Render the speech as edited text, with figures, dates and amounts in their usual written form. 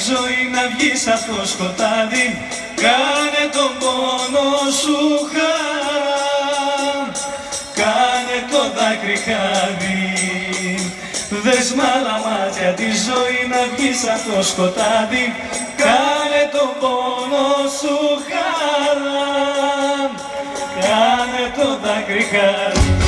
ζωή να βγεις από το σκοτάδι. Κάνε τον πόνο σου χαρά, κάνε το δάκρυ χάδι. Δες μ' άλλα μάτια τη ζωή να βγεις από το σκοτάδι. Κάνε τον πόνο σου χαρά, κάνε το δάκρυ χάδι.